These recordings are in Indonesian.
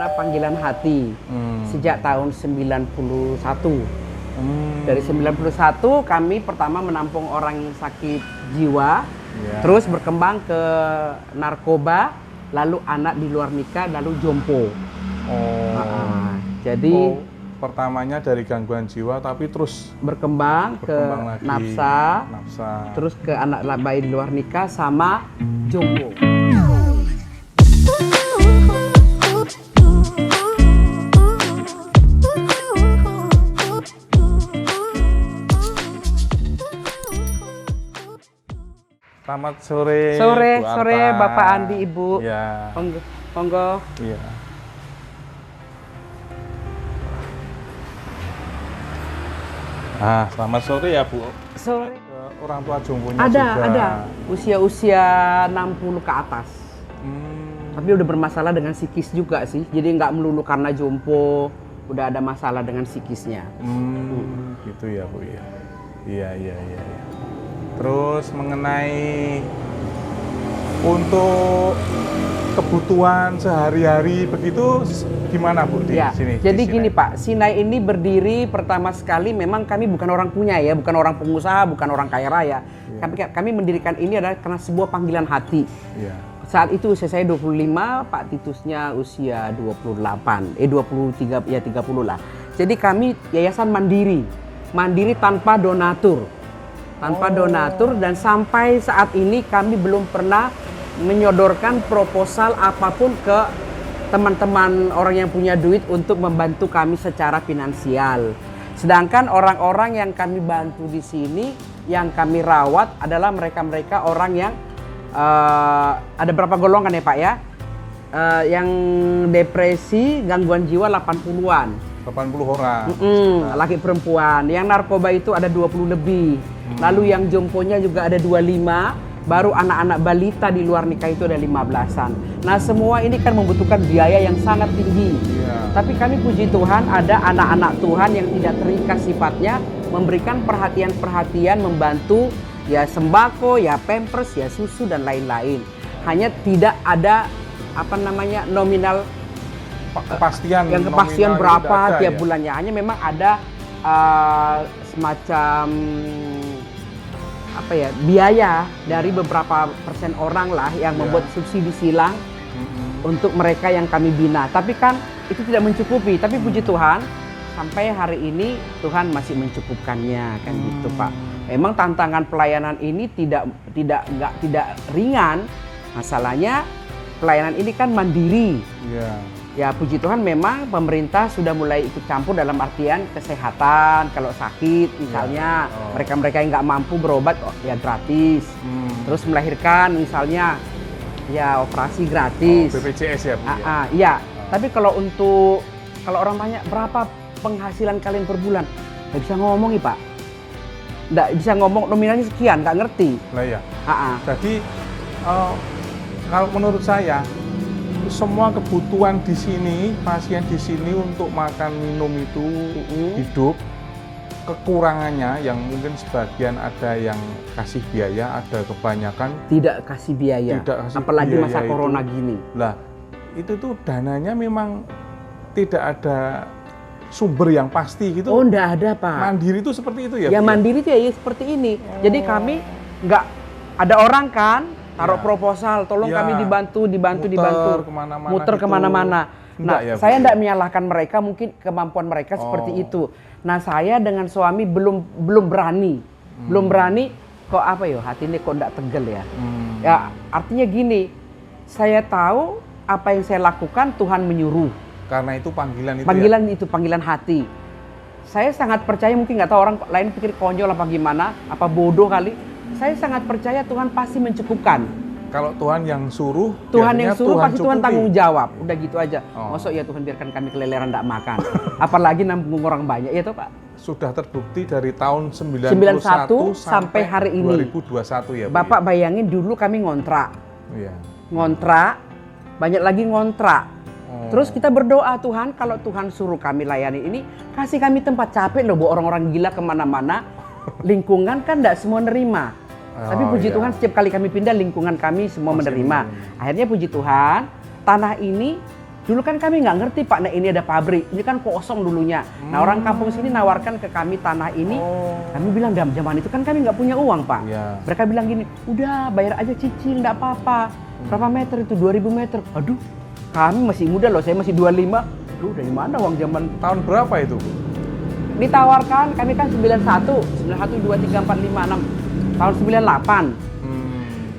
namanya panggilan hati sejak tahun 91. Dari 91 kami pertama menampung orang yang sakit jiwa, terus berkembang ke narkoba, lalu anak di luar nikah, lalu jompo. Jadi pertamanya dari gangguan jiwa tapi terus berkembang ke lagi, nafsa, terus ke anak bayi di luar nikah sama jompo. Selamat sore. Sore Bapak Andi, Ibu. Ya. Monggo. Iya. Selamat sore ya, Bu. Sore. Orang tua jomponya ada usia 60 ke atas. Tapi udah bermasalah dengan psikis juga sih. Jadi nggak melulu karena jompo, udah ada masalah dengan psikisnya. Gitu ya, Bu ya. Iya. Terus mengenai untuk kebutuhan sehari-hari begitu gimana, Bu, di sini? Jadi di gini, Pak, Sinai ini berdiri pertama sekali memang kami bukan orang punya ya, bukan orang pengusaha, bukan orang kaya raya. Kami mendirikan ini adalah karena sebuah panggilan hati. Saat itu usia saya 25, Pak Titusnya usia 23 ya 30 lah. Jadi kami yayasan mandiri tanpa donatur. Dan sampai saat ini kami belum pernah menyodorkan proposal apapun ke teman-teman orang yang punya duit untuk membantu kami secara finansial. Sedangkan orang-orang yang kami bantu di sini, yang kami rawat adalah mereka-mereka orang yang ada berapa golongan ya Pak ya? Yang depresi, gangguan jiwa 80-an. 80 orang. Laki perempuan. Yang narkoba itu ada 20 lebih. Lalu yang jomponya juga ada 25. Baru anak-anak balita di luar nikah itu ada 15-an. Nah semua ini kan membutuhkan biaya yang sangat tinggi. Tapi kami puji Tuhan ada anak-anak Tuhan yang tidak terikat sifatnya, memberikan perhatian-perhatian, membantu ya sembako, ya pampers, ya susu dan lain-lain. Hanya tidak ada nominal kepastian berapa tiap bulannya. Hanya memang ada semacam biaya dari beberapa persen orang lah yang membuat subsidi silang untuk mereka yang kami bina. Tapi kan itu tidak mencukupi. Tapi puji Tuhan sampai hari ini Tuhan masih mencukupkannya kan gitu Pak. Memang tantangan pelayanan ini tidak ringan. Masalahnya pelayanan ini kan mandiri. Ya puji Tuhan memang pemerintah sudah mulai ikut campur dalam artian kesehatan. Kalau sakit misalnya mereka-mereka yang nggak mampu berobat ya gratis. Terus melahirkan misalnya ya operasi gratis. BPJS ya Bu? Iya. Tapi kalau orang tanya berapa penghasilan kalian per bulan, nggak bisa ngomong nih Pak. Nggak bisa ngomong nominalnya sekian, nggak ngerti. Lah ya. Jadi kalau menurut saya semua kebutuhan di sini, pasien di sini untuk makan minum itu hidup, kekurangannya yang mungkin sebagian ada yang kasih biaya, ada kebanyakan tidak kasih biaya. Apalagi biaya masa corona gini. Lah, itu tuh dananya memang tidak ada sumber yang pasti gitu. Enggak ada Pak. Mandiri itu seperti itu ya? Ya mandiri itu ya seperti ini. Jadi kami nggak ada orang kan taruh proposal, tolong kami dibantu, muter kemana-mana. Nah, saya tidak menyalahkan mereka, mungkin kemampuan mereka seperti itu. Nah, saya dengan suami belum berani, kok hati ini kok tidak tegel ya. Ya artinya gini, saya tahu apa yang saya lakukan Tuhan menyuruh. Karena itu panggilan itu. Panggilan hati. Saya sangat percaya, mungkin nggak tahu orang lain pikir konyol apa gimana, apa bodoh kali. Saya sangat percaya Tuhan pasti mencukupkan. Kalau Tuhan yang suruh, pasti Tuhan tanggung jawab. Udah gitu aja. Masuk ya Tuhan biarkan kami keleleran tidak makan. Apalagi nambung orang banyak, ya toh Pak? Sudah terbukti dari tahun 91 sampai hari ini. 2021 ya. Bapak bayangin dulu kami ngontrak. Ngontrak, banyak lagi ngontrak. Terus kita berdoa, Tuhan kalau Tuhan suruh kami layani ini, kasih kami tempat. Capek loh bawa orang-orang gila kemana-mana. Lingkungan kan tidak semua nerima. Tapi puji Tuhan setiap kali kami pindah lingkungan kami semua menerima. Akhirnya puji Tuhan tanah ini Dulu kan kami nggak ngerti Pak, nah ini ada pabrik, ini kan kosong dulunya. Nah orang kampung sini nawarkan ke kami tanah ini, kami bilang dalam zaman itu kan kami nggak punya uang Pak. Ya. Mereka bilang gini, udah bayar aja cicil, nggak apa-apa. Berapa meter itu? 2000 meter. Aduh, kami masih muda loh, saya masih 25. Aduh, dari mana uang zaman? Tahun berapa itu, Bu? Ditawarkan, kami kan 91, 91, 2, 3, 4, 5, 6, tahun 98.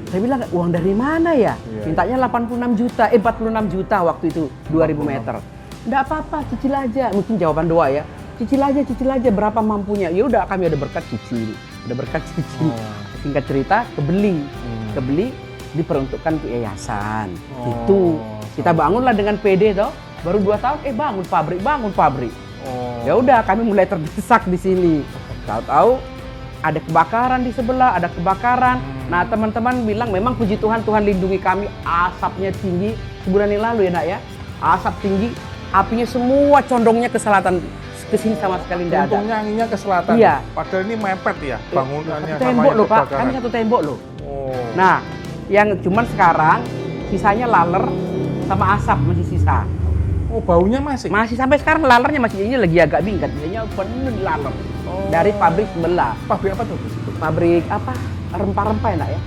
Saya bilang, uang dari mana ya? Mintanya 86 juta, 46 juta waktu itu, 2000 meter. Nggak apa-apa, cicil aja. Mungkin jawaban doa ya. Cicil aja, berapa mampunya. Ya udah, kami ada berkat cicil. Ada berkat cicil. Singkat cerita, kebeli, diperuntukkan untuk yayasan. Gitu. Kita bangunlah dengan PD toh. Baru 2 tahun, bangun pabrik. Ya udah, kami mulai terdesak di sini. Tahu-tahu ada kebakaran di sebelah, ada kebakaran. Nah teman-teman bilang memang puji Tuhan, Tuhan lindungi kami, asapnya tinggi. Sebulan yang lalu ya nak ya, asap tinggi, apinya semua condongnya ke selatan, ke sini sama sekali tidak ada. Untungnya anginnya ke selatan. Iya. Padahal ini mepet ya bangunannya Satu sama tembok yang loh Pak, kebakaran. kami satu tembok loh. Oh. Nah yang cuman sekarang sisanya laler sama asap masih sisa. Oh, baunya masih? Masih sampai sekarang lalernya masih, ini lagi agak bingkat, biasanya penuh laler. Dari pabrik sebelah. Pabrik apa tuh? Pabrik apa? Rempah-rempah enak ya?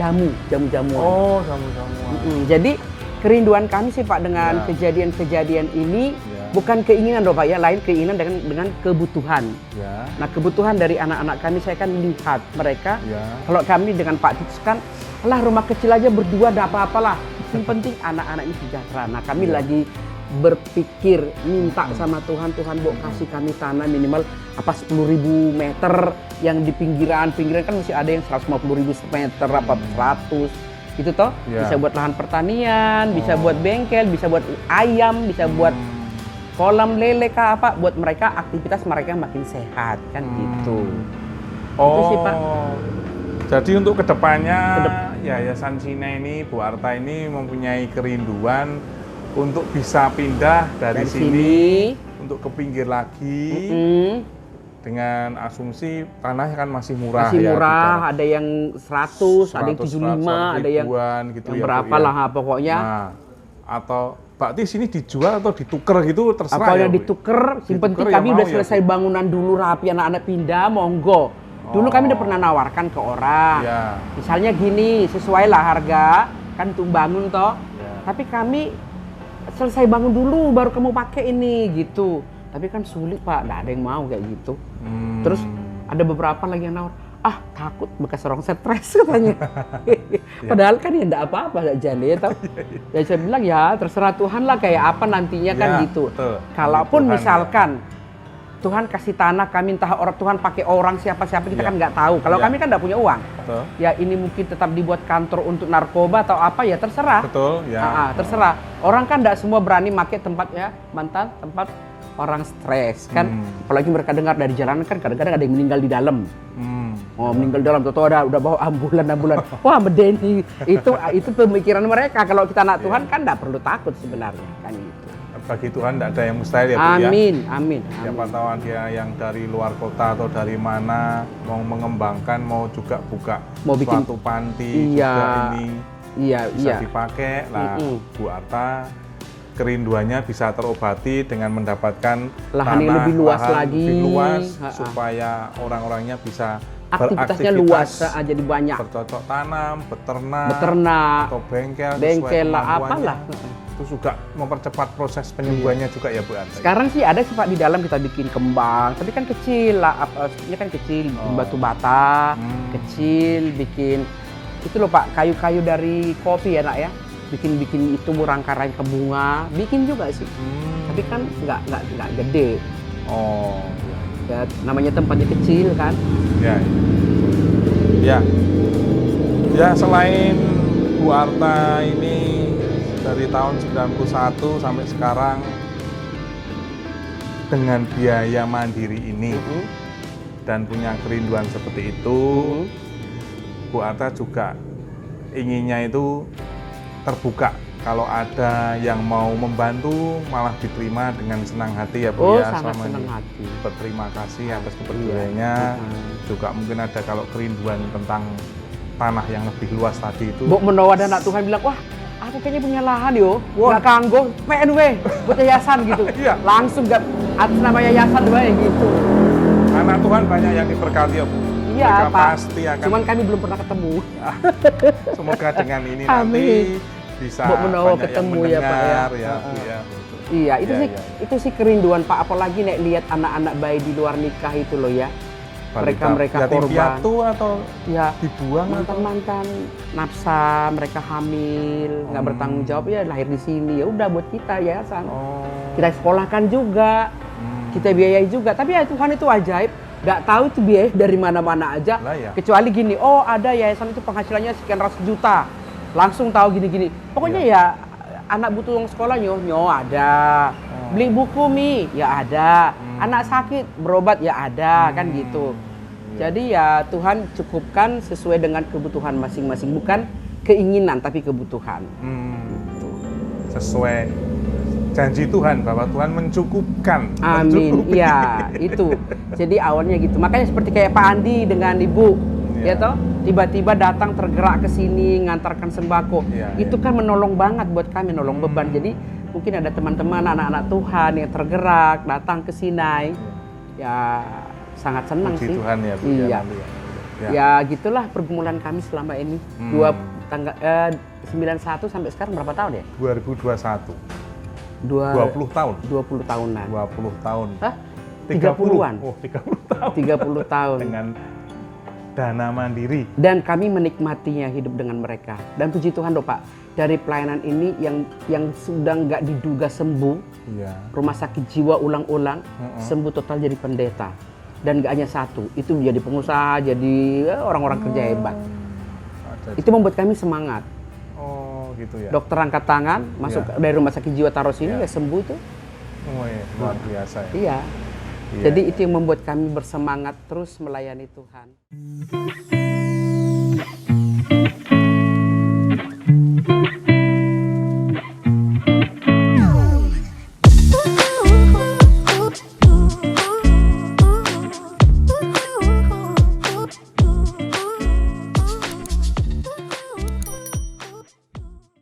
Jamu-jamuan. Oh, jamu-jamuan. Jadi kerinduan kami sih Pak dengan kejadian-kejadian ini bukan keinginan loh Pak ya, lain keinginan dengan kebutuhan. Ya. Nah kebutuhan dari anak-anak kami, saya kan lihat mereka, kalau kami dengan Pak Titus kan, alah rumah kecil aja berdua enggak apa-apalah. Yang penting anak-anak ini sejahtera. Nah kami lagi berpikir minta sama Tuhan, Bok kasih kami tanah minimal apa 10.000 meter yang di pinggiran kan masih ada yang 150.000 meter apa 100 itu toh bisa buat lahan pertanian, bisa buat bengkel, bisa buat ayam, bisa buat kolam lele kah apa, buat mereka aktivitas mereka makin sehat kan gitu. Itu sih Pak. Jadi untuk kedepannya Yayasan Sina ini, Bu Arta ini mempunyai kerinduan untuk bisa pindah dari sini untuk ke pinggir lagi dengan asumsi tanahnya kan masih murah. Masih murah, ada yang 100, ada yang 75, ada yang gitu yang berapa lah pokoknya. Nah, atau berarti sini dijual atau ditukar gitu terserah. Apa yang ditukar, yang penting kami udah selesai bangunan dulu rapi, anak-anak pindah, monggo. Dulu kami udah pernah nawarkan ke orang. Misalnya gini, sesuai lah harga, kan untuk bangun toh. Tapi kami selesai bangun dulu baru kamu pakai ini gitu. Tapi kan sulit Pak, nggak ada yang mau kayak gitu. Terus ada beberapa lagi yang nawar, takut bekas orang stres katanya. Padahal kan ya nggak apa-apa saja ya toh. Ya saya bilang ya terserah Tuhan lah kayak apa nantinya kan gitu. Kalaupun misalkan Tuhan kasih tanah, kami entah orang Tuhan pakai orang siapa-siapa kita kan nggak tahu. Kalau kami kan nggak punya uang. Ya ini mungkin tetap dibuat kantor untuk narkoba atau apa ya terserah. Terserah. Orang kan nggak semua berani pakai tempat ya tempat orang stres kan. Apalagi mereka dengar dari jalanan kan kadang-kadang ada yang meninggal di dalam. Meninggal di dalam, tahu udah bawa ambulan. Wah medeni itu pemikiran mereka. Kalau kita anak Tuhan kan nggak perlu takut sebenarnya kan gitu. Bagi Tuhan tidak ada yang mustahil ya Bu ya. Amin. Siapa tahu dia yang dari luar kota atau dari mana mau mengembangkan, mau juga buka suatu panti juga ini bisa dipakai lah. Bu Arta kerinduannya bisa terobati dengan mendapatkan lahan yang lebih luas supaya orang-orangnya bisa aktivitasnya luas jadi banyak. Bercocok tanam, beternak atau bengkel lah apalah. Itu juga mempercepat proses penyembuhannya juga ya Bu Arta. Sekarang sih ada sih Pak di dalam kita bikin kembang, tapi kan kecil lah, ini kan kecil, bikin batu bata, kecil, bikin itu loh Pak, kayu-kayu dari kopi ya nak ya, bikin itu rangka-rangka bunga, bikin juga sih, tapi kan nggak gede. Ya namanya tempatnya kecil kan. Ya selain Bu Arta ini dari tahun 91 sampai sekarang dengan biaya mandiri ini dan punya kerinduan seperti itu, Bu Arta juga inginnya itu terbuka. Kalau ada yang mau membantu malah diterima dengan senang hati ya Bu ya. Sangat senang hati. Berterima kasih atas kepeduliannya. Juga mungkin ada kalau kerinduan tentang tanah yang lebih luas tadi itu. Bok menawa dan anak Tuhan bilang, wah aku kayaknya punya lahan yo, Wah. nggak kanggo, PNW buat yayasan gitu. Iya. Langsung nggak atas nama yayasan doang gitu. Anak Tuhan banyak yang diberkati ya Bu. Iya, Mereka Pak. pasti akan. Cuman kami belum pernah ketemu. Semoga dengan ini Amin. nanti bisa Mbok menawa banyak ketemu yang ya, Pak, ya. mendengar ya, Bu, ya. Iya, itu Iya, sih iya. itu sih kerinduan Pak, apalagi nek lihat anak-anak bayi di luar nikah itu loh ya. Mereka yatim korban. piatu atau Ya, dibuang atau mantan-mantan nafsa, mereka hamil, nggak bertanggung jawab ya lahir di sini. Ya udah buat kita yayasan. oh. Kita sekolahkan juga, kita biayai juga. Tapi ya Tuhan itu ajaib, nggak tahu itu biaya dari mana-mana aja. Lah ya. Kecuali gini, oh ada yayasan itu penghasilannya sekian ratus juta, langsung tahu gini-gini. Pokoknya ya anak butuh uang sekolah nyo ada, beli buku ya ada, anak sakit berobat ya ada, kan gitu. Jadi ya Tuhan cukupkan sesuai dengan kebutuhan masing-masing, bukan keinginan tapi kebutuhan. Sesuai janji Tuhan bahwa Tuhan mencukupkan. Amin. mencukupi. Iya, itu. Jadi awalnya gitu. Makanya seperti kayak Pak Andi dengan Ibu, ya toh, tiba-tiba datang tergerak ke sini ngantarkan sembako. Iya, Itu iya. kan menolong banget buat kami, nolong beban. Jadi mungkin ada teman-teman anak-anak Tuhan yang tergerak datang ke Sinai. Ya sangat senang Puji sih. Tuhan ya Bu. Iya. nanti ya. Ya. Ya gitulah pergumulan kami selama ini. 91 sampai sekarang berapa tahun ya? 2021. 20 20 tahun. 20 tahunan. 20 tahun. Hah? 30-an. Oh, 30 tahun. 30 tahun. Dengan dana mandiri. Dan kami menikmatinya hidup dengan mereka. Dan puji Tuhan loh Pak, dari pelayanan ini yang sudah nggak diduga sembuh, Iya. rumah sakit jiwa ulang-ulang, sembuh total jadi pendeta. Dan nggak hanya satu, itu menjadi pengusaha, jadi orang-orang kerja hebat. Itu membuat kami semangat. Oh, gitu ya. Dokter angkat tangan, masuk dari rumah sakit jiwa taruh sini, Iya. ya sembuh tuh. Oh, iya. Luar biasa ya. Iya. Iya, Jadi iya. itu yang membuat kami bersemangat terus melayani Tuhan.